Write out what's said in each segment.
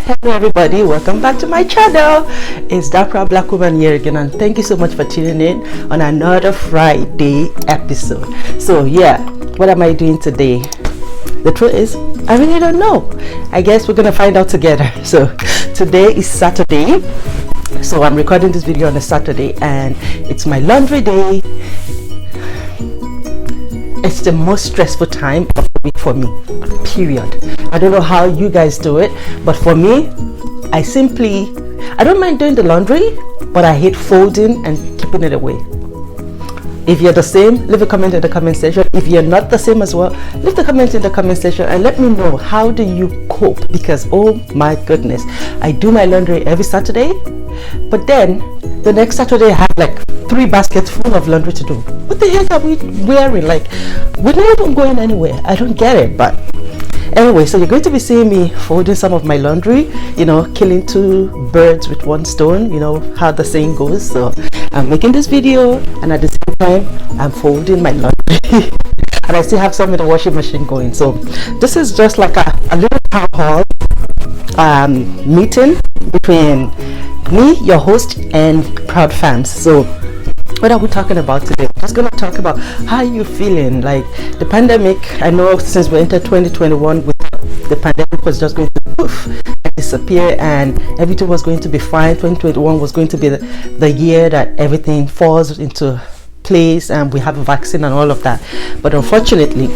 Hello everybody, welcome back to my channel. It's that proud black woman here again, and thank you so much for tuning in on another Friday episode. So yeah, what am I doing today? The truth is, I really don't know. I guess we're gonna find out together. So today is Saturday, so I'm recording this video on a Saturday and it's my laundry day. It's the most stressful time of the week for me, period. I don't know how you guys do it, but for me, I don't mind doing the laundry, but I hate folding and keeping it away. If you're the same, leave a comment in the comment section. If you're not the same as well, leave the comment in the comment section and let me know, how do you cope? Because oh my goodness, I do my laundry every Saturday, but then the next Saturday I have like 3 baskets full of laundry to do. What the heck are we wearing? Like, we're not even going anywhere. I don't get it. But anyway, so you're going to be seeing me folding some of my laundry, killing 2 birds with 1 stone, how the saying goes. So I'm making this video and at the same time I'm folding my laundry and I still have some in the washing machine going. So this is just like a little town hall meeting between me, your host, and proud fans. So what are we talking about today? I'm just going to talk about how you feeling. Like the pandemic, I know since we entered 2021, the pandemic was just going to poof and disappear and everything was going to be fine. 2021 was going to be the year that everything falls into place and we have a vaccine and all of that. But unfortunately,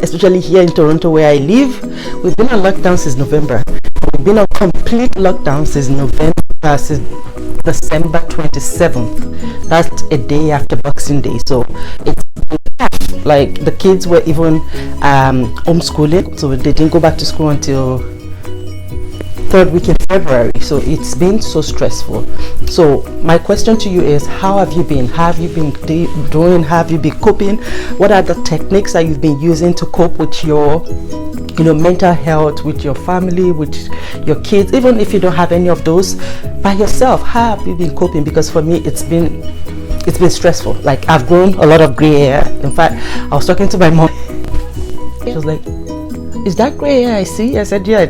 especially here in Toronto where I live, we've been on lockdown since November. We've been on complete lockdown since since December 27th. That's a day after Boxing Day. So it's tough. Like the kids were even homeschooling, so they didn't go back to school until 3rd week in February. So it's been so stressful. So my question to you is, how have you been? Have you been doing? Have you been coping? What are the techniques that you've been using to cope with your mental health, with your family, with your kids? Even if you don't have any of those, by yourself, how have you been coping? Because for me, it's been stressful. Like I've grown a lot of gray hair. In fact, I was talking to my mom. She was like, "Is that gray hair I see?" I said, "Yeah,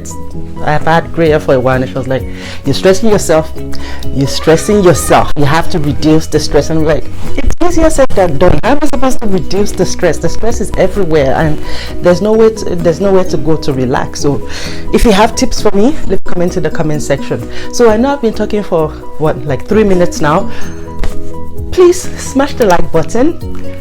I've had gray hair for a while." And she was like, "You're stressing yourself. You're stressing yourself. You have to reduce the stress." And I'm like, it's easier said than done. How am I supposed to reduce the stress? The stress is everywhere and there's nowhere to go to relax. So if you have tips for me, leave a comment in the comment section. So I know I've been talking for like 3 minutes now. Please smash the like button.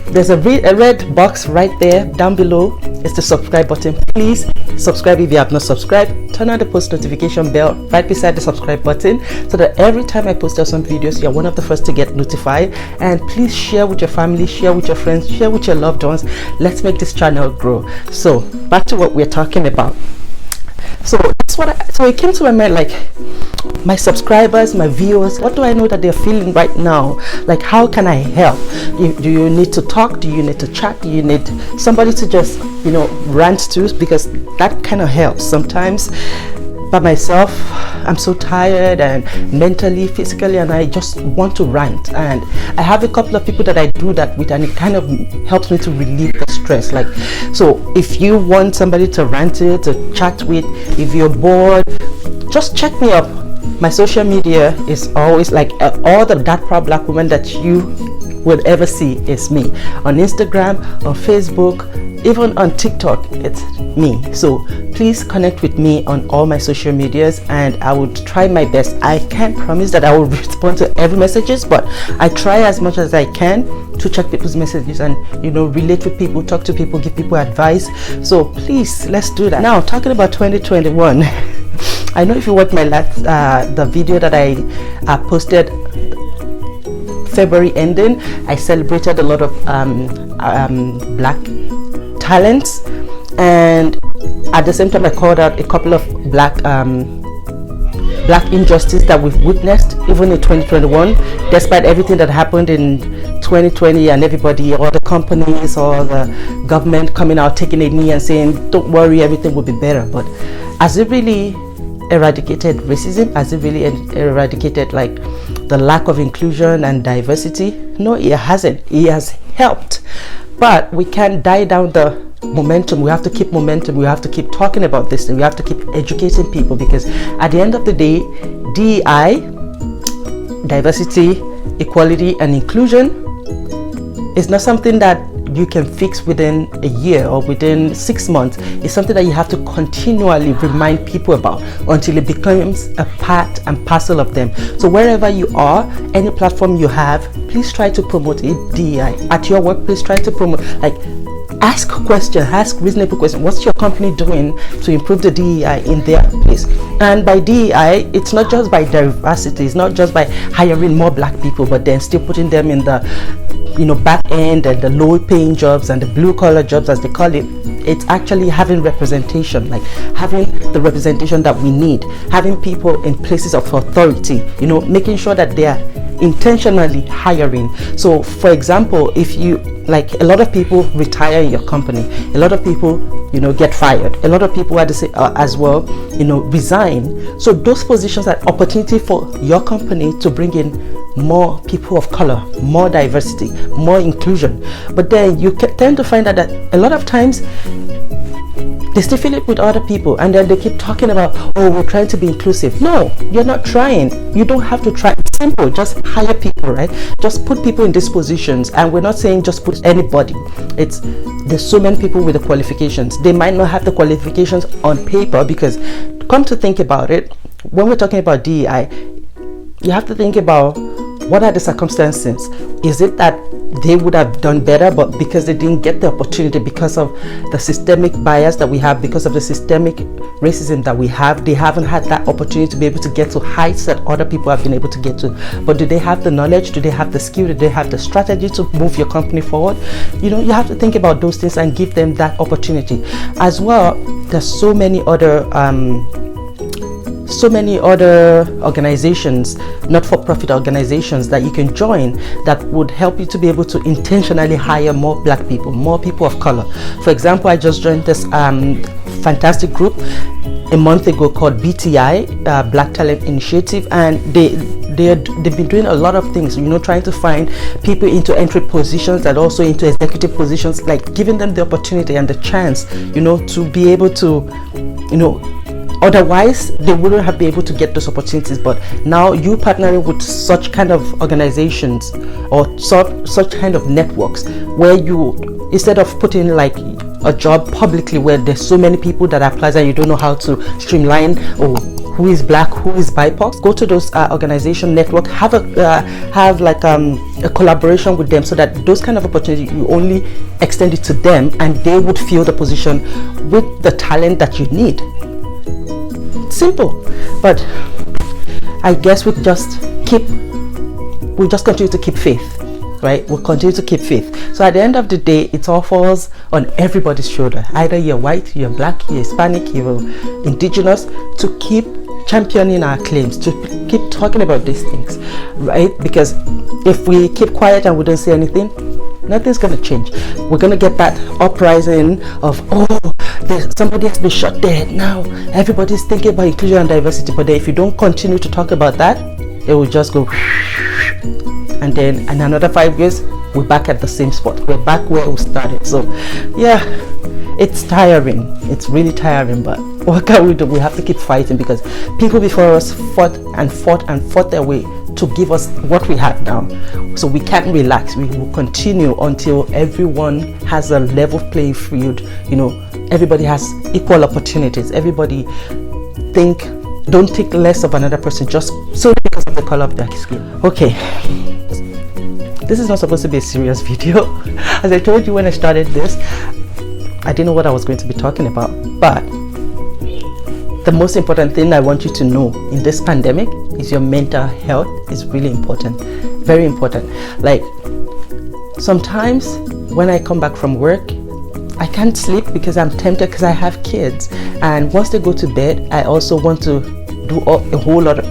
There's a red box right there down below. It's the subscribe button. Please subscribe if you have not subscribed. Turn on the post notification bell right beside the subscribe button so that every time I post out some videos, you're one of the first to get notified. And please share with your family, share with your friends, share with your loved ones. Let's make this channel grow. So back to what we're talking about. So that's so it came to my mind, like my subscribers, my viewers, what do I know that they're feeling right now? Like, how can I help? Do you need to talk? Do you need to chat? Do you need somebody to just rant to? Because that kind of helps. Sometimes by myself, I'm so tired and mentally, physically, and I just want to rant. And I have a couple of people that I do that with, and it kind of helps me to relieve the stress. Like, so if you want somebody to rant to chat with, if you're bored, just check me up. My social media is always like all that proud black woman that you will ever see is me. On Instagram, on Facebook, even on TikTok, it's me. So please connect with me on all my social medias and I will try my best. I can't promise that I will respond to every messages, but I try as much as I can to check people's messages and relate with people, talk to people, give people advice. So please, let's do that. Now, talking about 2021, I know if you watched my last the video that I posted February ending, I celebrated a lot of black talents, and at the same time I called out a couple of black injustice that we've witnessed even in 2021, despite everything that happened in 2020 and everybody, all the companies, all the government coming out taking a knee and saying, "Don't worry, everything will be better." But has it really eradicated racism? Has it really eradicated like the lack of inclusion and diversity. No, it hasn't. It has helped, but we can't die down the momentum. We have to keep momentum. We have to keep talking about this, and we have to keep educating people, because at the end of the day, DEI, diversity, equality and inclusion, is not something that you can fix within a year or within 6 months. It's something that you have to continually remind people about until it becomes a part and parcel of them. So wherever you are, any platform you have, please try to promote it. DEI at your work, please try to promote, like, ask questions, ask reasonable questions. What's your company doing to improve the DEI in their place? And by DEI, it's not just by diversity, it's not just by hiring more black people, but then still putting them in the back end and the low paying jobs and the blue collar jobs, as they call it. It's actually having representation, like having the representation that we need, having people in places of authority, making sure that they are intentionally hiring. So for example, if you, like, a lot of people retire in your company, a lot of people get fired, a lot of people at the same as well resign. So those positions are opportunity for your company to bring in more people of color, more diversity, more inclusion. But then you tend to find out that a lot of times they still feel it with other people, and then they keep talking about, oh, we're trying to be inclusive. No, you're not trying. You don't have to try. It's simple. Just hire people, right? Just put people in these positions. And we're not saying just put anybody. There's so many people with the qualifications. They might not have the qualifications on paper, because come to think about it, when we're talking about DEI, you have to think about, what are the circumstances? Is it that they would have done better, but because they didn't get the opportunity, because of the systemic bias that we have, because of the systemic racism that we have, they haven't had that opportunity to be able to get to heights that other people have been able to get to? But do they have the knowledge? Do they have the skill? Do they have the strategy to move your company forward? You have to think about those things and give them that opportunity. As well, there's so many other organizations, not-for-profit organizations, that you can join that would help you to be able to intentionally hire more black people, more people of color. For example, I just joined this fantastic group a month ago called BTI, Black Talent Initiative, and they've been doing a lot of things, trying to find people into entry positions and also into executive positions, like giving them the opportunity and the chance, to be able to, otherwise they wouldn't have been able to get those opportunities. But now you partnering with such kind of organizations or such kind of networks, where you, instead of putting like a job publicly where there's so many people that apply and you don't know how to streamline, or who is black, who is BIPOC, go to those organization network, have a collaboration with them, so that those kind of opportunities, you only extend it to them and they would fill the position with the talent that you need. Simple. But I guess we'll just continue to keep faith, right? We'll continue to keep faith. So at the end of the day, it all falls on everybody's shoulder. Either you're white, you're black, you're Hispanic, you're indigenous, to keep championing our claims, to keep talking about these things, right? Because if we keep quiet and we don't say anything, nothing's going to change. We're going to get that uprising of, somebody has been shot dead. Now everybody's thinking about inclusion and diversity. But then if you don't continue to talk about that, it will just go, and then in another 5 years, we're back at the same spot. We're back where we started. So yeah, it's tiring. It's really tiring, but what can we do? We have to keep fighting, because people before us fought their way to give us what we have now. So we can't relax. We will continue until everyone has a level playing field. Everybody has equal opportunities. Everybody don't think less of another person just so because of the color of their skin. Okay, this is not supposed to be a serious video. As I told you when I started this, I didn't know what I was going to be talking about, but the most important thing I want you to know in this pandemic is your mental health is really important, very important. Like, sometimes when I come back from work, I can't sleep because I'm tempted, because I have kids, and once they go to bed, I also want to do a whole lot of,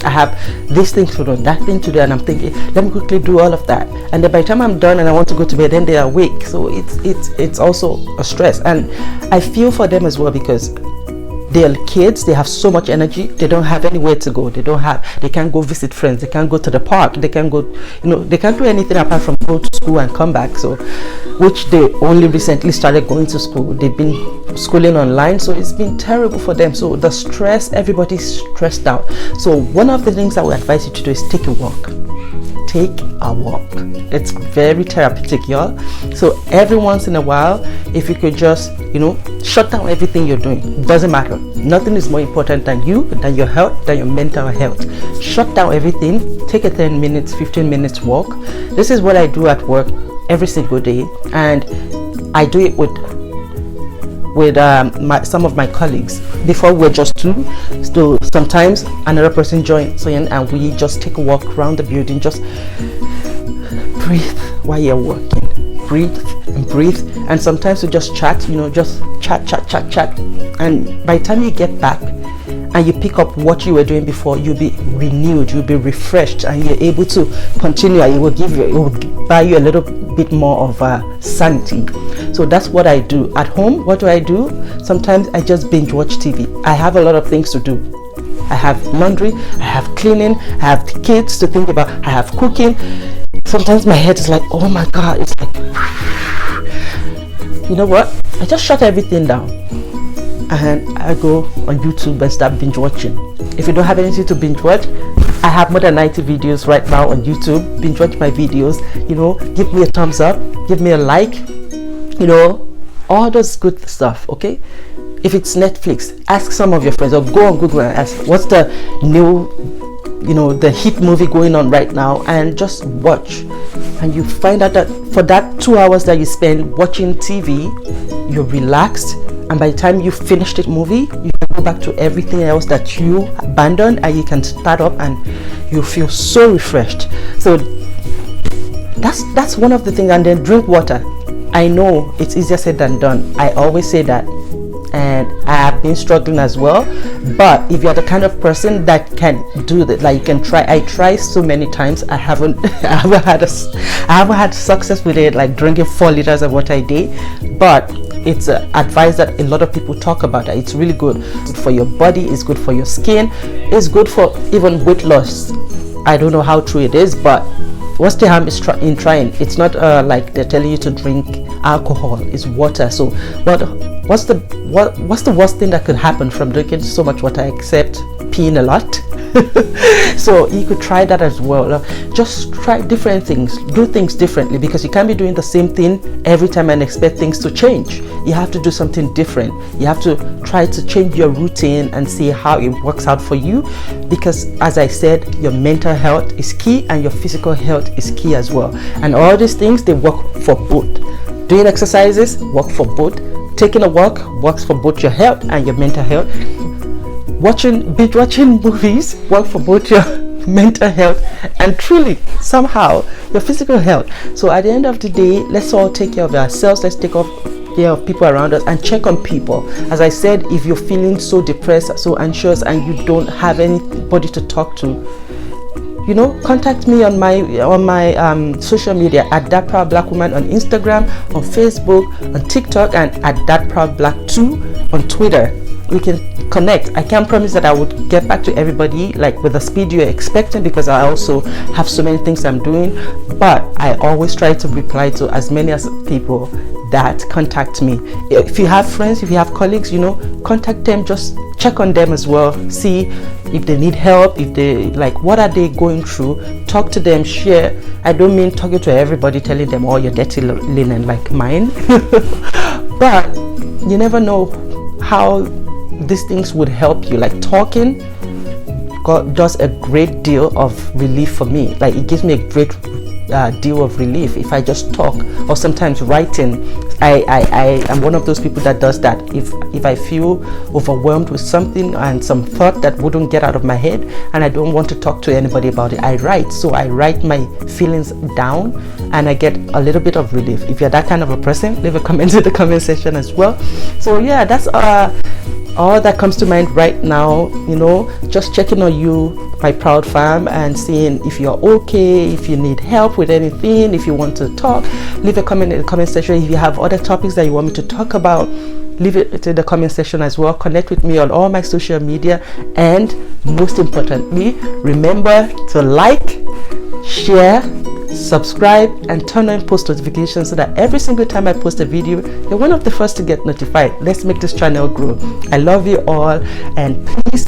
I have this thing to do, that thing to do, and I'm thinking, let me quickly do all of that, and then by the time I'm done and I want to go to bed, then they are awake. So it's also a stress, and I feel for them as well, because they're kids, they have so much energy, they don't have anywhere to go, they can't go visit friends, they can't go to the park, they can't go, they can't do anything apart from go to school and come back. So which they only recently started going to school. They've been schooling online, so it's been terrible for them. So the stress, everybody's stressed out. So one of the things I would advise you to do is take a walk. Take a walk. It's very therapeutic, y'all. So every once in a while, if you could just shut down everything you're doing, it doesn't matter. Nothing is more important than you, than your health, than your mental health. Shut down everything. Take a 10 minutes, 15 minutes walk. This is what I do at work every single day, and I do it with some of my colleagues. Before we're just two, so sometimes another person joins in, and we just take a walk around the building. Just breathe while you're working. Breathe and breathe, and sometimes we just chat. Just chat, and by the time you get back and you pick up what you were doing before, you'll be renewed, you'll be refreshed, and you're able to continue. It will buy you a little bit more of sanity. So that's what I do at home. What do I do? Sometimes I just binge watch TV. I have a lot of things to do. I have laundry, I have cleaning, I have the kids to think about, I have cooking. Sometimes my head is like, oh my god, it's like, you know what, I just shut everything down and I go on YouTube and start binge watching. If you don't have anything to binge watch, I have more than 90 videos right now on YouTube. Binge watch my videos, give me a thumbs up, give me a like, all those good stuff. Okay, if it's Netflix, ask some of your friends, or go on Google and ask what's the new the hit movie going on right now, and just watch, and you find out that for that 2 hours that you spend watching TV, you're relaxed, and by the time you finish the movie, you can go back to everything else that you abandoned, and you can start up and you feel so refreshed. So that's one of the things. And then drink water. I know it's easier said than done. I always say that, and I have been struggling as well. But if you're the kind of person that can do that, like you can try. I try so many times. I haven't had success with it, like drinking 4 liters of water a day. But it's advice that a lot of people talk about. That it's really good. It's good for your body. It's good for your skin. It's good for even weight loss. I don't know how true it is, but what's the harm in trying? It's not like they're telling you to drink alcohol. It's water. So what's the worst thing that could happen from drinking so much water except peeing a lot? So you could try that as well. Just try different things, do things differently, because you can't be doing the same thing every time and expect things to change. You have to do something different. You have to try to change your routine and see how it works out for you, because as I said, your mental health is key and your physical health is key as well. And all these things, they work for both. Doing exercises work for both. Taking a walk works for both your health and your mental health. Binge watching movies work for both your mental health and truly somehow your physical health. So at the end of the day, let's all take care of ourselves. Let's take care of people around us and check on people. As I said, if you're feeling so depressed, so anxious, and you don't have anybody to talk to, contact me on my social media at That Proud Black Woman on Instagram, on Facebook, on TikTok, and at That Proud Black 2 on Twitter. We can connect. I can't promise that I would get back to everybody like with the speed you're expecting, because I also have so many things I'm doing, but I always try to reply to as many as people that contact me. If you have friends, if you have colleagues, contact them, just check on them as well, see if they need help, if they what are they going through. Talk to them, share. I don't mean talking to everybody, telling them all your dirty linen like mine, but you never know how these things would help you. Like talking does a great deal of relief for me. Like it gives me a great deal of relief if I just talk, or sometimes writing. I am one of those people that does that. If I feel overwhelmed with something and some thought that wouldn't get out of my head and I don't want to talk to anybody about it, I write. So I write my feelings down and I get a little bit of relief. If you're that kind of a person, leave a comment in the comment section as well. So yeah, that's all that comes to mind right now. Just checking on you, my proud fam, and seeing if you're okay, if you need help with anything, if you want to talk, leave a comment in the comment section. If you have other topics that you want me to talk about, leave it in the comment section as well. Connect with me on all my social media, and most importantly, remember to like, share, subscribe, and turn on post notifications so that every single time I post a video, you're one of the first to get notified. Let's make this channel grow. I love you all, and please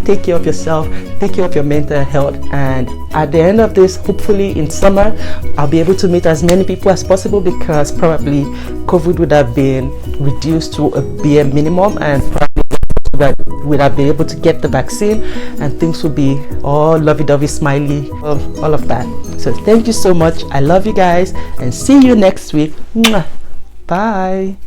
take care of yourself, take care of your mental health. And at the end of this, hopefully in summer, I'll be able to meet as many people as possible, because probably COVID would have been reduced to a bare minimum, and probably that we'd have been able to get the vaccine, and things will be all lovey-dovey, smiley, all of that. So thank you so much. I love you guys, and see you next week. Mwah. Bye.